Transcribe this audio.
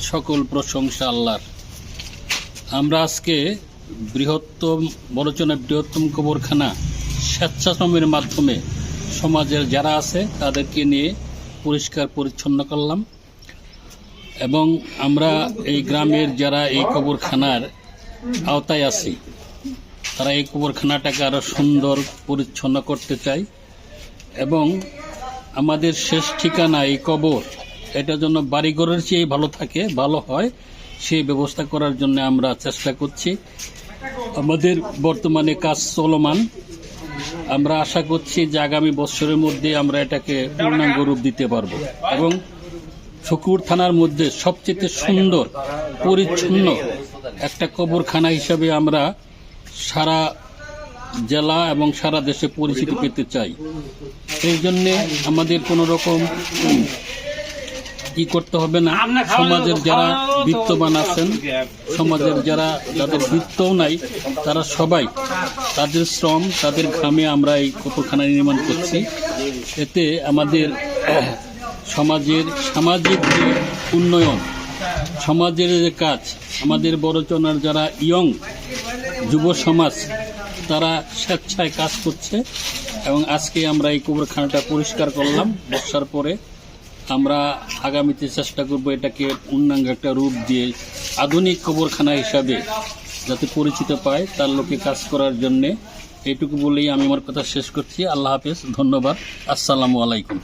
সকল প্রশংসা আল্লাহর। আমরা আজকে বৃহত্তম কবরখানা স্বেচ্ছাশ্রমের মাধ্যমে সমাজের যারা আছে তাদেরকে নিয়ে পরিষ্কার পরিচ্ছন্ন করলাম এবং আমরা এই গ্রামের যারা এই কবরখানার আওতায় আছি তারা এই কবরখানাটাকে আরও সুন্দর পরিচ্ছন্ন করতে চাই এবং আমাদের শেষ ঠিকানা এই কবর এটার জন্য বাড়িঘরের চেয়ে ভালো হয় সেই ব্যবস্থা করার জন্য আমরা চেষ্টা করছি। আমাদের বর্তমানে কাজ চলমান। আমরা আশা করছি যে আগামী বছরের মধ্যে আমরা এটাকে পূর্ণাঙ্গ রূপ দিতে পারবো এবং শকুর থানার মধ্যে সবচেয়ে সুন্দর পরিচ্ছন্ন একটা কবরখানা হিসাবে আমরা সারা জেলা এবং সারা দেশে পরিচিতি পেতে চাই। এই জন্যে আমাদের কোনো রকম কি করতে হবে না। সমাজের যারা বিত্তবান আছেন, সমাজের যাদের বিত্তও নাই, তারা সবাই তাদের শ্রম তাদের ঘামে আমরা এই কবরখানা নির্মাণ করছি। এতে আমাদের সামাজিক যে উন্নয়ন, সমাজের যে কাজ, আমাদের বড়জনার যারা ইয়ং যুব সমাজ তারা স্বেচ্ছায় কাজ করছে এবং আজকে আমরা এই কবরখানাটা পরিষ্কার করলাম। বর্ষার পরে আমরা আগামীতে চেষ্টা করব এটাকে পূর্ণাঙ্গ একটা রূপ দিয়ে আধুনিক কবরখানা হিসাবে যাতে পরিচিত পায় তার লোকে কাজ করার জন্যে। এইটুকু বলেই আমি আমার কথা শেষ করছি। আল্লাহ হাফেজ, ধন্যবাদ, আসসালামু আলাইকুম।